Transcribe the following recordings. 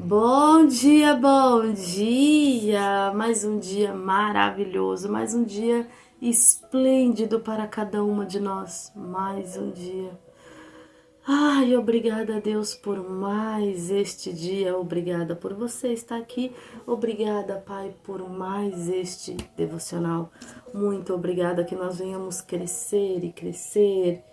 Bom dia, bom dia! Mais um dia maravilhoso, mais um dia esplêndido para cada uma de nós. Mais um dia. Ai, obrigada a Deus por mais este dia, obrigada por você estar aqui, obrigada, Pai, por mais este devocional. Muito obrigada que nós venhamos crescer e crescer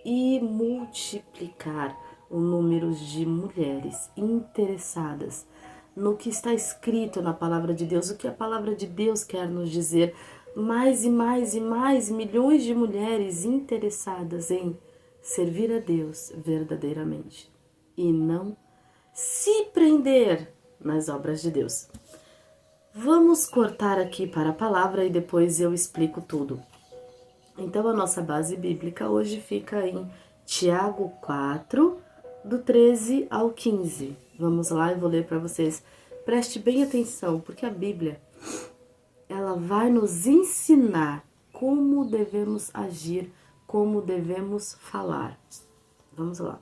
e multiplicar o número de mulheres interessadas no que está escrito na palavra de Deus, o que a palavra de Deus quer nos dizer. Mais e mais e mais milhões de mulheres interessadas em servir a Deus verdadeiramente e não se prender nas obras de Deus. Vamos cortar aqui para a palavra e depois eu explico tudo. Então a nossa base bíblica hoje fica em Tiago 4, do 13 ao 15. Vamos lá, eu vou ler para vocês. Preste bem atenção, porque a Bíblia, ela vai nos ensinar como devemos agir, como devemos falar. Vamos lá.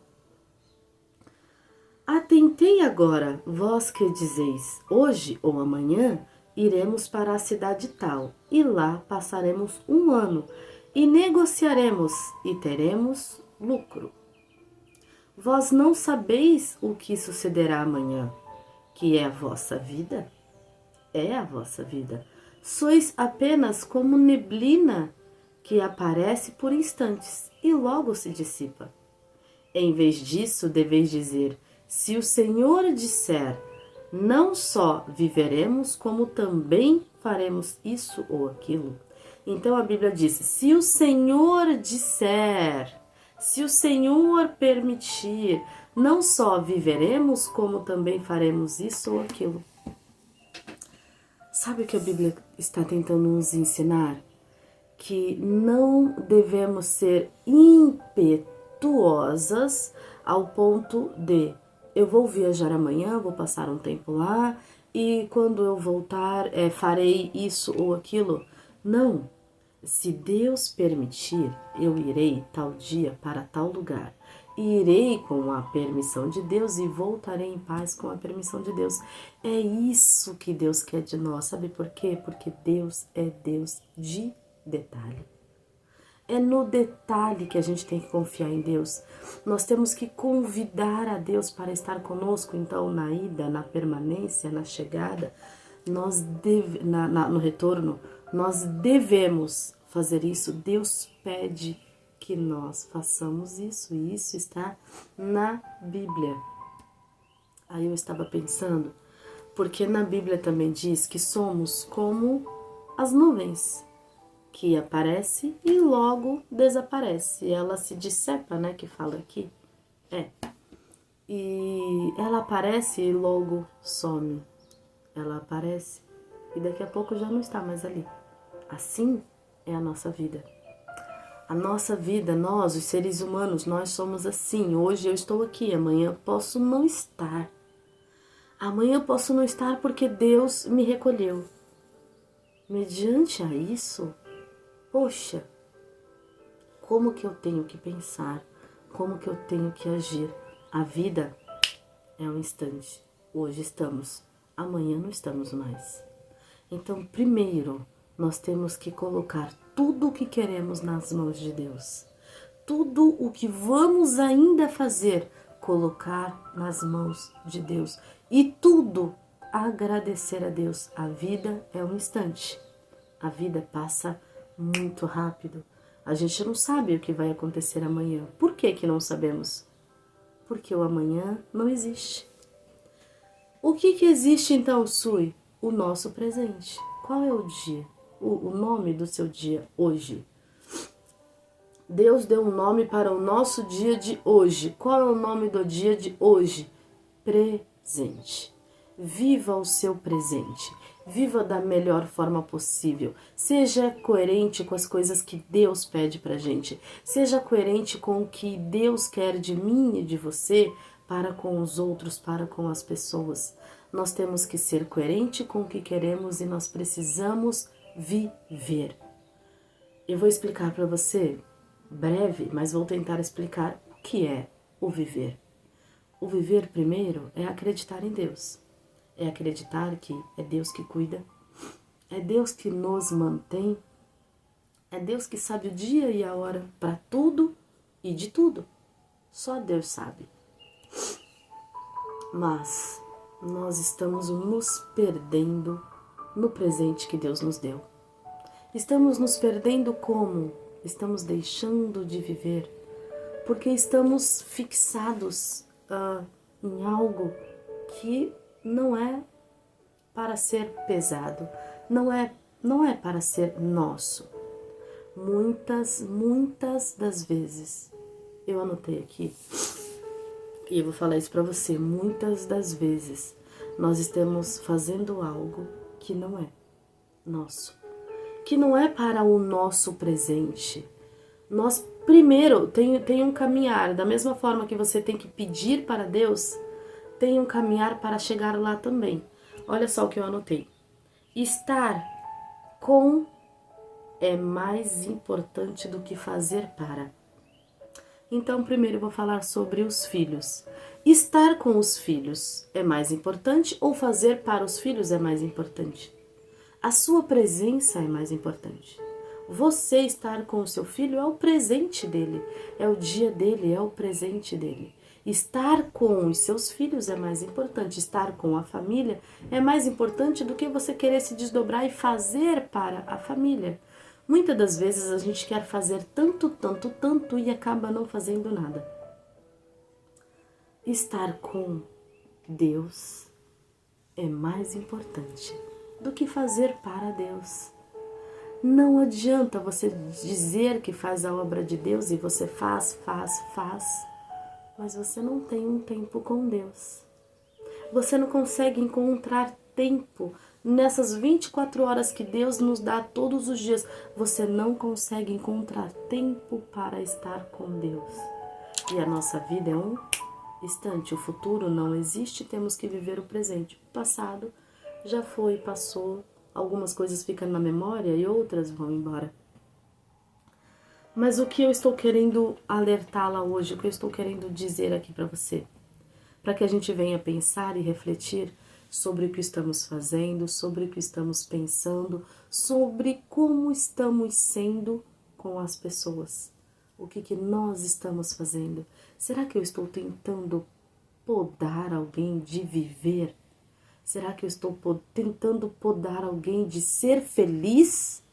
Atentei agora, vós que dizeis, hoje ou amanhã iremos para a cidade tal, e lá passaremos um ano, e negociaremos, e teremos lucro. Vós não sabeis o que sucederá amanhã, que é a vossa vida? É a vossa vida. Sois apenas como neblina que aparece por instantes e logo se dissipa. Em vez disso, deveis dizer, se o Senhor disser, não só viveremos, como também faremos isso ou aquilo. Então a Bíblia diz, se o Senhor disser, se o Senhor permitir, não só viveremos, como também faremos isso ou aquilo. Sabe o que a Bíblia está tentando nos ensinar? Que não devemos ser impetuosas ao ponto de eu vou viajar amanhã, vou passar um tempo lá e quando eu voltar farei isso ou aquilo. Não. Se Deus permitir, eu irei tal dia para tal lugar. E irei com a permissão de Deus e voltarei em paz com a permissão de Deus. É isso que Deus quer de nós. Sabe por quê? Porque Deus é Deus de detalhe. É no detalhe que a gente tem que confiar em Deus. Nós temos que convidar a Deus para estar conosco, então, na ida, na permanência, na chegada, no retorno, nós devemos fazer isso. Deus pede que nós façamos isso, e isso está na Bíblia. Aí eu estava pensando, porque na Bíblia também diz que somos como as nuvens, que aparece e logo desaparece. Ela se dissipa, né, que fala aqui. E ela aparece e logo some. Ela aparece e daqui a pouco já não está mais ali. Assim é a nossa vida. A nossa vida, nós, os seres humanos, nós somos assim. Hoje eu estou aqui, amanhã eu posso não estar. Amanhã eu posso não estar porque Deus me recolheu. Mediante a isso, poxa, como que eu tenho que pensar? Como que eu tenho que agir? A vida é um instante. Hoje estamos, amanhã não estamos mais. Então, primeiro, nós temos que colocar tudo o que queremos nas mãos de Deus. Tudo o que vamos ainda fazer, colocar nas mãos de Deus. E tudo agradecer a Deus. A vida é um instante. A vida passa muito rápido. A gente não sabe o que vai acontecer amanhã. Por que que não sabemos? Porque o amanhã não existe. O que que existe então, Sui? O nosso presente. Qual é o dia? O nome do seu dia hoje. Deus deu um nome para o nosso dia de hoje. Qual é o nome do dia de hoje? Presente. Viva o seu presente. Viva da melhor forma possível. Seja coerente com as coisas que Deus pede pra gente. Seja coerente com o que Deus quer de mim e de você para com os outros, para com as pessoas. Nós temos que ser coerente com o que queremos e nós precisamos viver. Eu vou explicar para você, breve, mas vou tentar explicar o que é o viver. O viver primeiro é acreditar em Deus. É acreditar que é Deus que cuida, é Deus que nos mantém, é Deus que sabe o dia e a hora para tudo e de tudo. Só Deus sabe. Mas nós estamos nos perdendo no presente que Deus nos deu. Estamos nos perdendo como? Estamos deixando de viver porque estamos fixados em algo que não é para ser pesado, não é para ser nosso. Muitas das vezes, eu anotei aqui, e eu vou falar isso para você, muitas das vezes nós estamos fazendo algo que não é nosso, que não é para o nosso presente. Nós primeiro tem um caminhar, da mesma forma que você tem que pedir para Deus, tem um caminhar para chegar lá também. Olha só o que eu anotei. Estar com é mais importante do que fazer para. Então, primeiro eu vou falar sobre os filhos. Estar com os filhos é mais importante ou fazer para os filhos é mais importante? A sua presença é mais importante. Você estar com o seu filho é o presente dele, é o dia dele, é o presente dele. Estar com os seus filhos é mais importante, estar com a família é mais importante do que você querer se desdobrar e fazer para a família. Muitas das vezes a gente quer fazer tanto e acaba não fazendo nada. Estar com Deus é mais importante do que fazer para Deus. Não adianta você dizer que faz a obra de Deus e você faz, mas você não tem um tempo com Deus. Você não consegue encontrar tempo nessas 24 horas que Deus nos dá todos os dias. Você não consegue encontrar tempo para estar com Deus. E a nossa vida é um instante. O futuro não existe, temos que viver o presente. O passado já foi, passou. Algumas coisas ficam na memória e outras vão embora. Mas o que eu estou querendo alertá-la hoje, o que eu estou querendo dizer aqui para você, para que a gente venha pensar e refletir sobre o que estamos fazendo, sobre o que estamos pensando, sobre como estamos sendo com as pessoas. O que nós estamos fazendo? Será que eu estou tentando podar alguém de viver? Será que eu estou tentando podar alguém de ser feliz?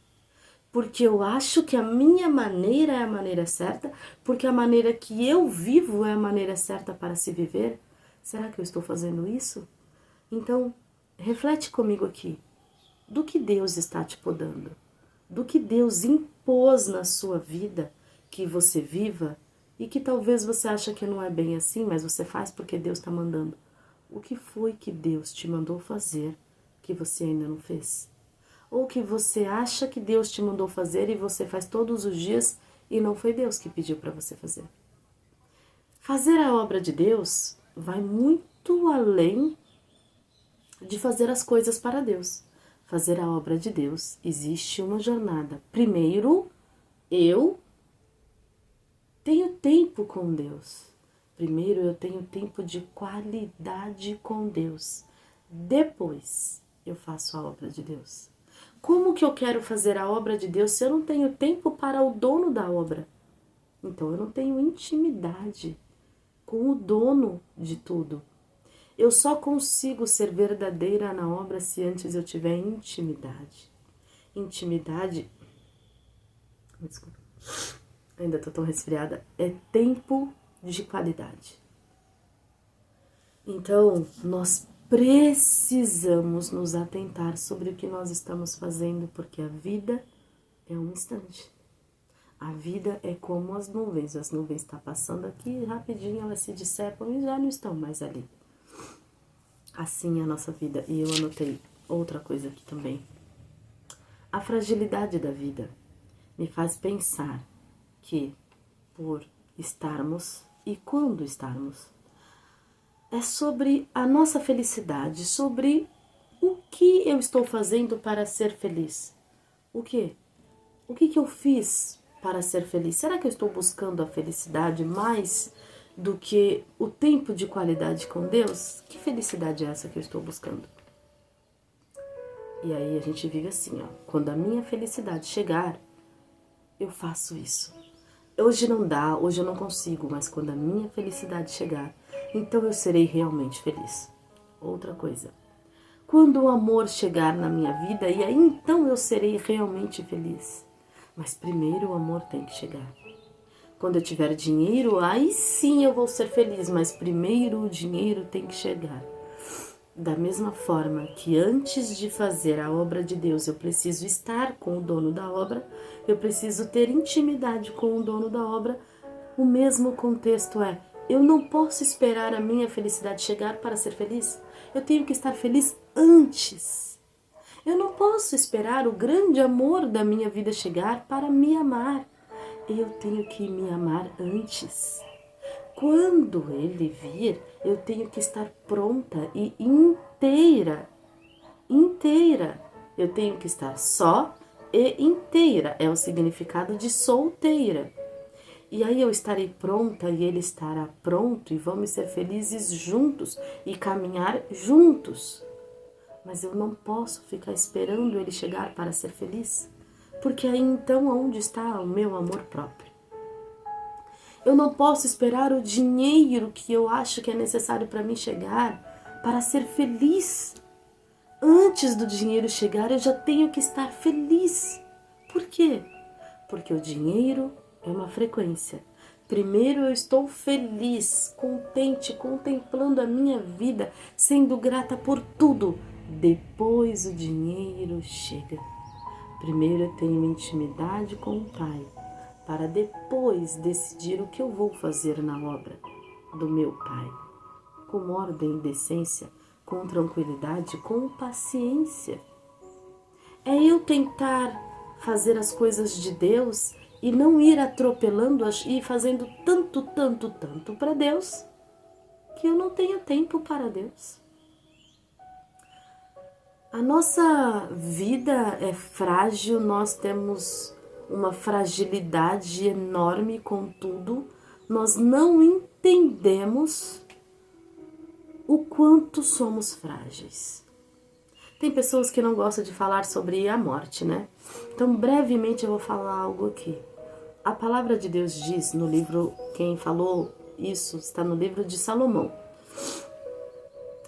Porque eu acho que a minha maneira é a maneira certa, porque a maneira que eu vivo é a maneira certa para se viver? Será que eu estou fazendo isso? Então, reflete comigo aqui. Do que Deus está te podando? Do que Deus impôs na sua vida que você viva e que talvez você acha que não é bem assim, mas você faz porque Deus está mandando. O que foi que Deus te mandou fazer que você ainda não fez? Ou que você acha que Deus te mandou fazer e você faz todos os dias e não foi Deus que pediu para você fazer? Fazer a obra de Deus vai muito além de fazer as coisas para Deus. Fazer a obra de Deus existe uma jornada. Primeiro, eu tenho tempo com Deus. Primeiro eu tenho tempo de qualidade com Deus. Depois eu faço a obra de Deus. Como que eu quero fazer a obra de Deus se eu não tenho tempo para o dono da obra? Então eu não tenho intimidade com o dono de tudo. Eu só consigo ser verdadeira na obra se antes eu tiver intimidade. Intimidade, desculpa, ainda tô tão resfriada, é tempo de qualidade. Então, nós precisamos nos atentar sobre o que nós estamos fazendo, porque a vida é um instante. A vida é como as nuvens estão passando aqui, rapidinho elas se dissipam e já não estão mais ali. Assim é a nossa vida. E eu anotei outra coisa aqui também. A fragilidade da vida me faz pensar que por estarmos e quando estarmos, é sobre a nossa felicidade, sobre o que eu estou fazendo para ser feliz. O quê? O que eu fiz para ser feliz? Será que eu estou buscando a felicidade mais do que o tempo de qualidade com Deus, que felicidade é essa que eu estou buscando? E aí a gente vive assim, ó. Quando a minha felicidade chegar, eu faço isso. Hoje não dá, hoje eu não consigo, mas quando a minha felicidade chegar, então eu serei realmente feliz. Outra coisa. Quando o amor chegar na minha vida, e aí então eu serei realmente feliz. Mas primeiro o amor tem que chegar. Quando eu tiver dinheiro, aí sim eu vou ser feliz, mas primeiro o dinheiro tem que chegar. Da mesma forma que antes de fazer a obra de Deus eu preciso estar com o dono da obra, eu preciso ter intimidade com o dono da obra, o mesmo contexto é: eu não posso esperar a minha felicidade chegar para ser feliz. Eu tenho que estar feliz antes. Eu não posso esperar o grande amor da minha vida chegar para me amar. Eu tenho que me amar antes. Quando ele vir, eu tenho que estar pronta e inteira. Inteira. Eu tenho que estar só e inteira. É o significado de solteira. E aí eu estarei pronta e ele estará pronto e vamos ser felizes juntos e caminhar juntos. Mas eu não posso ficar esperando ele chegar para ser feliz, porque aí então onde está o meu amor próprio? Eu não posso esperar o dinheiro que eu acho que é necessário para mim chegar para ser feliz. Antes do dinheiro chegar, eu já tenho que estar feliz. Por quê? Porque o dinheiro é uma frequência. Primeiro eu estou feliz, contente, contemplando a minha vida, sendo grata por tudo. Depois o dinheiro chega. Primeiro eu tenho intimidade com o Pai, para depois decidir o que eu vou fazer na obra do meu Pai. Com ordem e decência, com tranquilidade, com paciência. É eu tentar fazer as coisas de Deus e não ir atropelando-as e fazendo tanto para Deus, que eu não tenho tempo para Deus. A nossa vida é frágil, nós temos uma fragilidade enorme, contudo, nós não entendemos o quanto somos frágeis. Tem pessoas que não gostam de falar sobre a morte, né? Então, brevemente eu vou falar algo aqui. A palavra de Deus diz no livro, quem falou isso está no livro de Salomão.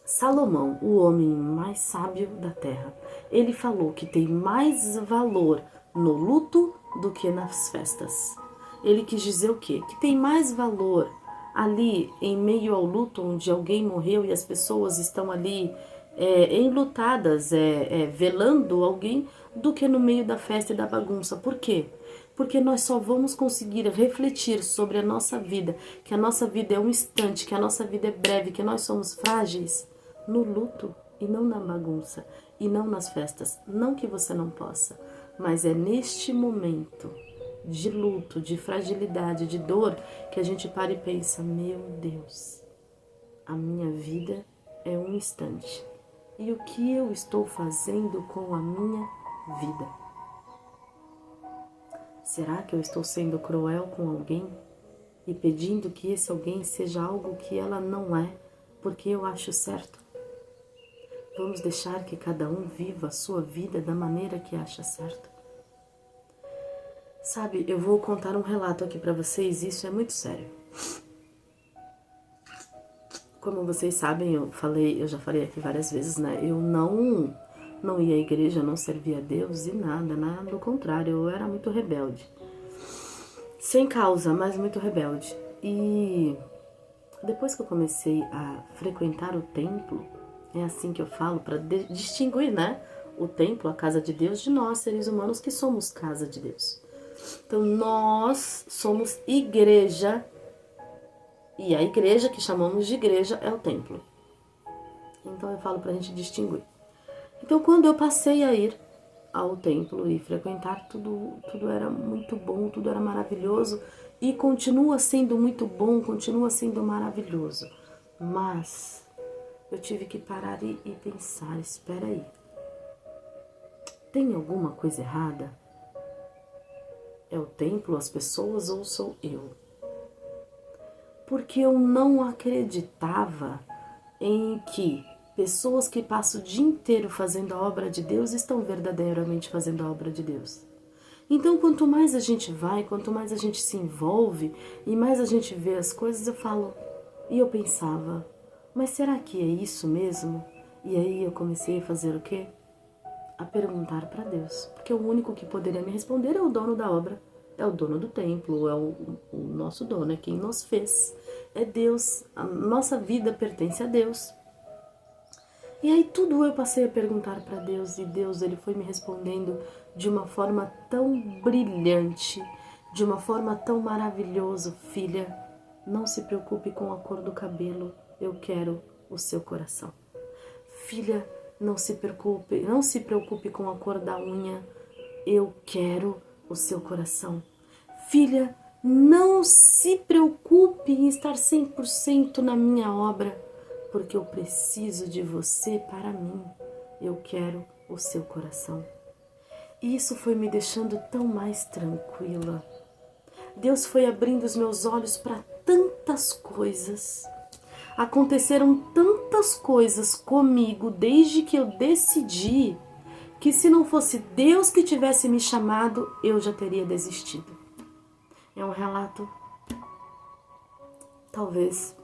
Salomão, o homem mais sábio da terra, ele falou que tem mais valor no luto do que nas festas. Ele quis dizer o quê? Que tem mais valor ali em meio ao luto, onde alguém morreu e as pessoas estão ali enlutadas, velando alguém, do que no meio da festa e da bagunça. Por quê? Porque nós só vamos conseguir refletir sobre a nossa vida, que a nossa vida é um instante, que a nossa vida é breve, que nós somos frágeis, no luto e não na bagunça, e não nas festas. Não que você não possa, mas é neste momento de luto, de fragilidade, de dor, que a gente para e pensa: meu Deus, a minha vida é um instante. E o que eu estou fazendo com a minha vida? Será que eu estou sendo cruel com alguém e pedindo que esse alguém seja algo que ela não é, porque eu acho certo? Vamos deixar que cada um viva a sua vida da maneira que acha certo? Sabe, eu vou contar um relato aqui para vocês, isso é muito sério. Como vocês sabem, eu já falei aqui várias vezes, né? Eu não ia à igreja, não servia a Deus e nada, do contrário, eu era muito rebelde. Sem causa, mas muito rebelde. E depois que eu comecei a frequentar o templo, é assim que eu falo, para distinguir, né? O templo, a casa de Deus, de nós, seres humanos, que somos casa de Deus. Então, nós somos igreja, e a igreja que chamamos de igreja é o templo. Então, eu falo para a gente distinguir. Então, quando eu passei a ir ao templo e frequentar, tudo era muito bom, tudo era maravilhoso, e continua sendo muito bom, continua sendo maravilhoso. Mas eu tive que parar e pensar: espera aí, tem alguma coisa errada? É o templo, as pessoas ou sou eu? porque eu não acreditava em que pessoas que passam o dia inteiro fazendo a obra de Deus estão verdadeiramente fazendo a obra de Deus. Então, quanto mais a gente vai, quanto mais a gente se envolve e mais a gente vê as coisas, eu falo, e eu pensava, mas será que é isso mesmo? E aí eu comecei a fazer o quê? A perguntar para Deus, porque o único que poderia me responder é o dono da obra, é o dono do templo, é o nosso dono, é quem nos fez, é Deus, a nossa vida pertence a Deus. E aí tudo eu passei a perguntar para Deus, e Deus, ele foi me respondendo de uma forma tão brilhante, de uma forma tão maravilhosa. Filha, não se preocupe com a cor do cabelo, eu quero o seu coração. Filha, não se preocupe com a cor da unha, eu quero o seu coração. Filha, não se preocupe em estar 100% na minha obra, porque eu preciso de você para mim. Eu quero o seu coração. E isso foi me deixando tão mais tranquila. Deus foi abrindo os meus olhos para tantas coisas. Aconteceram tantas coisas comigo desde que eu decidi que se não fosse Deus que tivesse me chamado, eu já teria desistido. É um relato, talvez,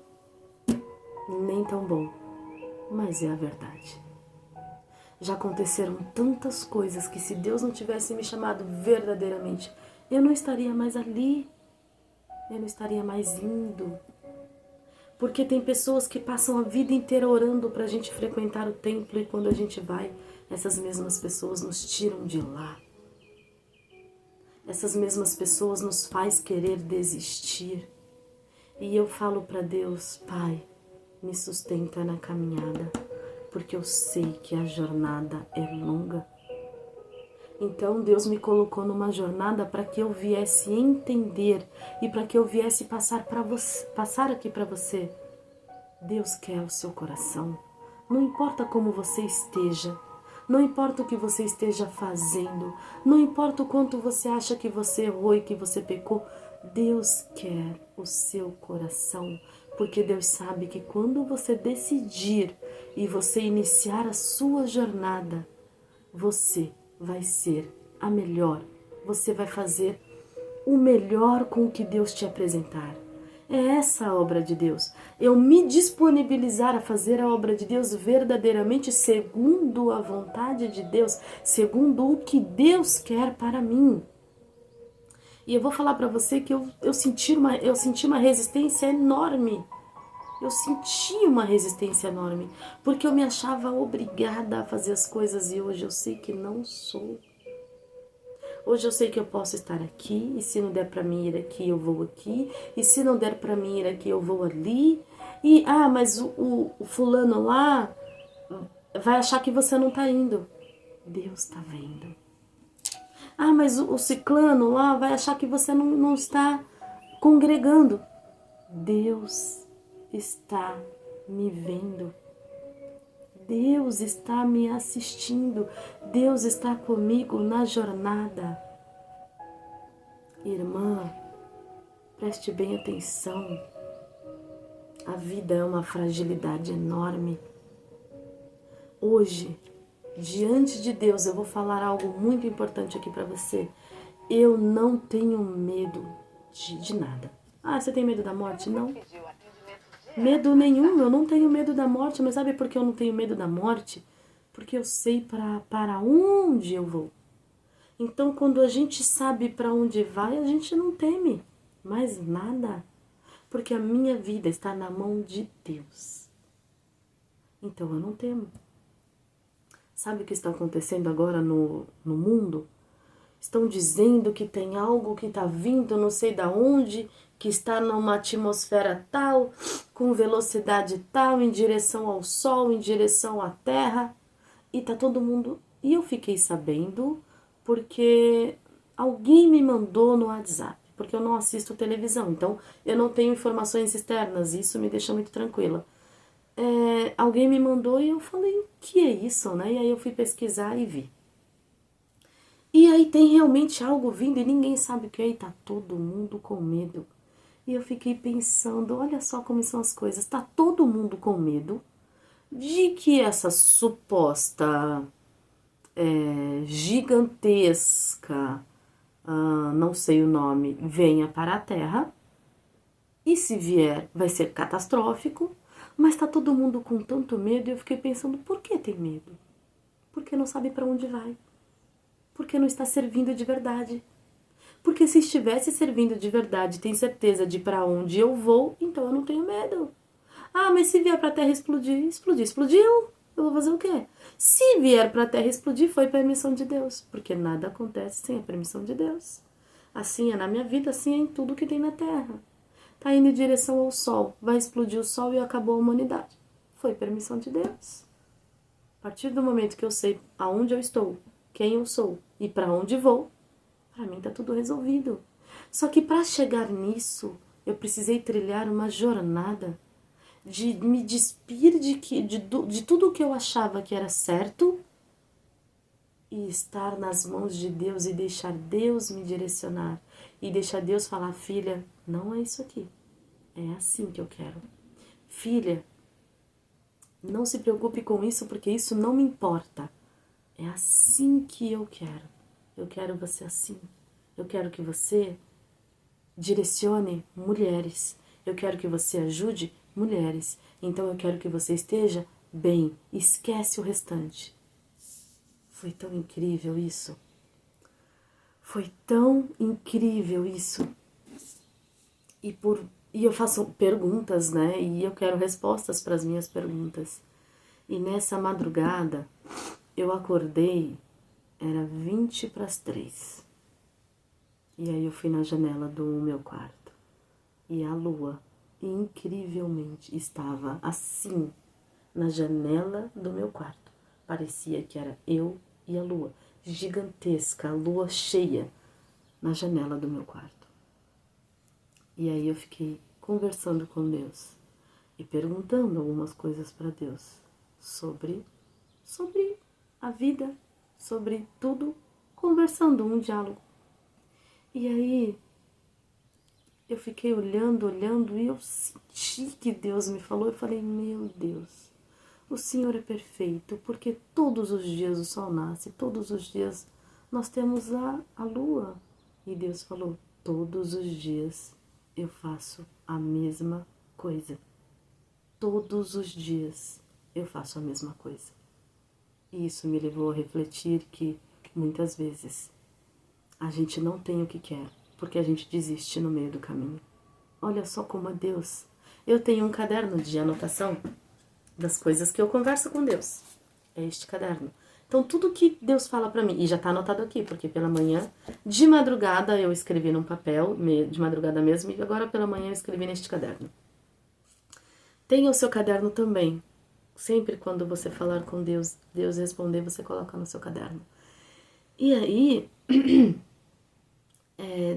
nem tão bom, mas é a verdade. Já aconteceram tantas coisas que se Deus não tivesse me chamado verdadeiramente, eu não estaria mais ali, eu não estaria mais indo. Porque tem pessoas que passam a vida inteira orando para a gente frequentar o templo e quando a gente vai, essas mesmas pessoas nos tiram de lá. Essas mesmas pessoas nos faz querer desistir. E eu falo para Deus, Pai, me sustenta na caminhada, porque eu sei que a jornada é longa. Então Deus me colocou numa jornada para que eu viesse entender e para que eu viesse passar aqui para você. Deus quer o seu coração. Não importa como você esteja, não importa o que você esteja fazendo, não importa o quanto você acha que você errou e que você pecou, Deus quer o seu coração, porque Deus sabe que quando você decidir e você iniciar a sua jornada, você vai ser a melhor, você vai fazer o melhor com o que Deus te apresentar. É essa a obra de Deus. Eu me disponibilizar a fazer a obra de Deus verdadeiramente segundo a vontade de Deus, segundo o que Deus quer para mim. E eu vou falar para você que eu senti uma resistência enorme. Eu senti uma resistência enorme, porque eu me achava obrigada a fazer as coisas e hoje eu sei que não sou. Hoje eu sei que eu posso estar aqui, e se não der para mim ir aqui, eu vou aqui, e se não der para mim ir aqui, eu vou ali. E, mas o fulano lá vai achar que você não tá indo. Deus está vendo. Mas o ciclano lá vai achar que você não está congregando. Deus está me vendo. Deus está me assistindo, Deus está comigo na jornada. Irmã, preste bem atenção. A vida é uma fragilidade enorme. Hoje, diante de Deus, eu vou falar algo muito importante aqui para você. Eu não tenho medo de nada. Você tem medo da morte? Não. Medo nenhum, eu não tenho medo da morte, mas sabe por que eu não tenho medo da morte? Porque eu sei para onde eu vou. Então, quando a gente sabe para onde vai, a gente não teme mais nada, porque a minha vida está na mão de Deus. Então, eu não temo. Sabe o que está acontecendo agora no mundo? Estão dizendo que tem algo que está vindo, não sei da onde, que está numa atmosfera tal, com velocidade tal, em direção ao Sol, em direção à Terra. E tá todo mundo... E eu fiquei sabendo porque alguém me mandou no WhatsApp, porque eu não assisto televisão, então eu não tenho informações externas, isso me deixa muito tranquila. Alguém me mandou e eu falei, o que é isso, né? E aí eu fui pesquisar e vi. E aí tem realmente algo vindo e ninguém sabe o que é, e tá todo mundo com medo. E eu fiquei pensando, olha só como são as coisas. Tá todo mundo com medo de que essa suposta gigantesca, não sei o nome, venha para a Terra. E se vier, vai ser catastrófico. Mas tá todo mundo com tanto medo e eu fiquei pensando, por que tem medo? Porque não sabe para onde vai. Porque não está servindo de verdade. Porque se estivesse servindo de verdade, tem certeza de para onde eu vou, então eu não tenho medo. Ah, mas se vier para a Terra explodir, explodiu. Eu vou fazer o quê? Se vier para a Terra explodir, foi permissão de Deus, porque nada acontece sem a permissão de Deus. Assim é na minha vida, assim é em tudo que tem na Terra. Tá indo em direção ao Sol, vai explodir o Sol e acabou a humanidade. Foi permissão de Deus. A partir do momento que eu sei aonde eu estou, quem eu sou e para onde vou, para mim tá tudo resolvido. Só que para chegar nisso, eu precisei trilhar uma jornada de me despir de tudo que eu achava que era certo e estar nas mãos de Deus e deixar Deus me direcionar. E deixar Deus falar, filha, não é isso aqui. É assim que eu quero. Filha, não se preocupe com isso porque isso não me importa. É assim que eu quero. Eu quero você assim. Eu quero que você direcione mulheres. Eu quero que você ajude mulheres. Então eu quero que você esteja bem. Esquece o restante. Foi tão incrível isso. Foi tão incrível isso. E eu faço perguntas, né? E eu quero respostas para as minhas perguntas. E nessa madrugada, eu acordei, era 20 para as 3. E aí eu fui na janela do meu quarto. E a lua, incrivelmente, estava assim, na janela do meu quarto. Parecia que era eu e a lua, gigantesca, a lua cheia, na janela do meu quarto. E aí eu fiquei conversando com Deus e perguntando algumas coisas para Deus sobre a vida, sobre tudo, conversando, um diálogo. E aí eu fiquei olhando e eu senti que Deus me falou. Eu falei, meu Deus, o Senhor é perfeito, porque todos os dias o sol nasce, todos os dias nós temos a lua. E Deus falou, todos os dias eu faço a mesma coisa. Todos os dias eu faço a mesma coisa. E isso me levou a refletir que muitas vezes a gente não tem o que quer, porque a gente desiste no meio do caminho. Olha só como é Deus. Eu tenho um caderno de anotação das coisas que eu converso com Deus. É este caderno. Então tudo que Deus fala pra mim, e já tá anotado aqui, porque pela manhã, de madrugada eu escrevi num papel, de madrugada mesmo, e agora pela manhã eu escrevi neste caderno. Tenha o seu caderno também. Sempre quando você falar com Deus, Deus responder, você coloca no seu caderno. E aí,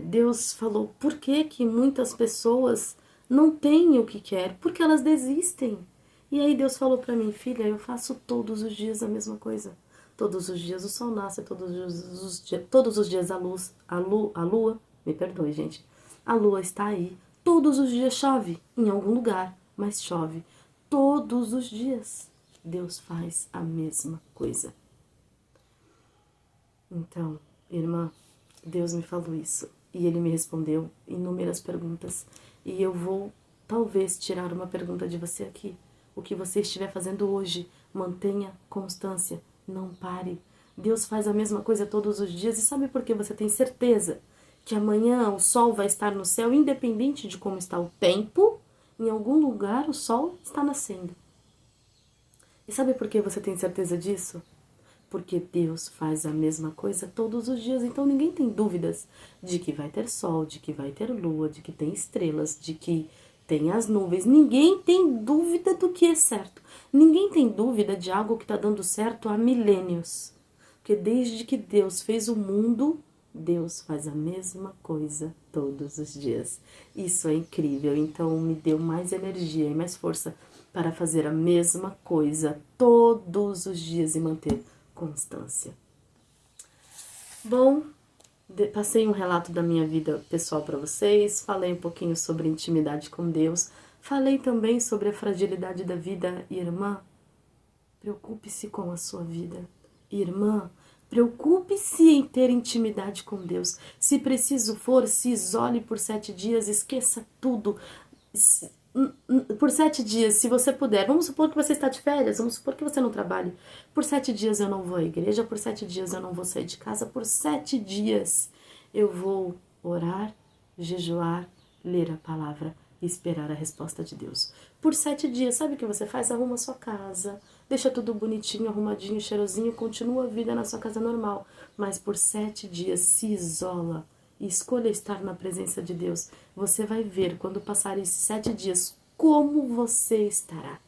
Deus falou, por que que muitas pessoas não têm o que quer? Porque elas desistem. E aí Deus falou pra mim, filha, eu faço todos os dias a mesma coisa. Todos os dias o sol nasce, todos os dias a lua, me perdoe, gente, a lua está aí. Todos os dias chove, em algum lugar, mas chove. Todos os dias Deus faz a mesma coisa. Então, irmã, Deus me falou isso e Ele me respondeu inúmeras perguntas. E eu vou, talvez, tirar uma pergunta de você aqui. O que você estiver fazendo hoje, mantenha constância, não pare. Deus faz a mesma coisa todos os dias. E sabe por que você tem certeza que amanhã o sol vai estar no céu, independente de como está o tempo? Em algum lugar o sol está nascendo. E sabe por que você tem certeza disso? Porque Deus faz a mesma coisa todos os dias, então ninguém tem dúvidas de que vai ter sol, de que vai ter lua, de que tem estrelas, de que tem as nuvens. Ninguém tem dúvida do que é certo. Ninguém tem dúvida de algo que está dando certo há milênios. Porque desde que Deus fez o mundo, Deus faz a mesma coisa todos os dias. Isso é incrível, então me deu mais energia e mais força para fazer a mesma coisa todos os dias e manter constância. Bom, Passei um relato da minha vida pessoal para vocês, falei um pouquinho sobre intimidade com Deus, falei também sobre a fragilidade da vida. Irmã, preocupe-se com a sua vida. Irmã, preocupe-se em ter intimidade com Deus. Se preciso for, se isole por 7 dias, esqueça tudo. Por 7 dias, se você puder, vamos supor que você está de férias, vamos supor que você não trabalhe. Por 7 dias eu não vou à igreja, por 7 dias eu não vou sair de casa, por 7 dias eu vou orar, jejuar, ler a palavra e esperar a resposta de Deus. Por 7 dias, sabe o que você faz? Arruma a sua casa, deixa tudo bonitinho, arrumadinho, cheirosinho, continua a vida na sua casa normal. Mas por 7 dias se isola e escolha estar na presença de Deus. Você vai ver, quando passar esses 7 dias, como você estará.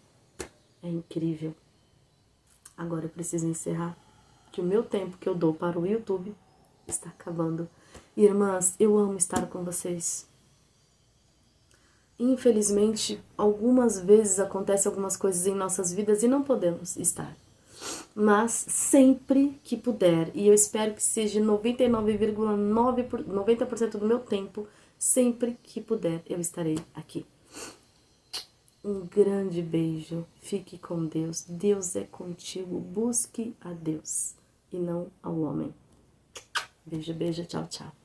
É incrível. Agora eu preciso encerrar, que o meu tempo que eu dou para o YouTube está acabando. Irmãs, eu amo estar com vocês. Infelizmente, algumas vezes acontecem algumas coisas em nossas vidas e não podemos estar. Mas sempre que puder, e eu espero que seja 99,90% do meu tempo, sempre que puder eu estarei aqui. Um grande beijo, fique com Deus, Deus é contigo, busque a Deus e não ao homem. Beijo, beijo, tchau, tchau.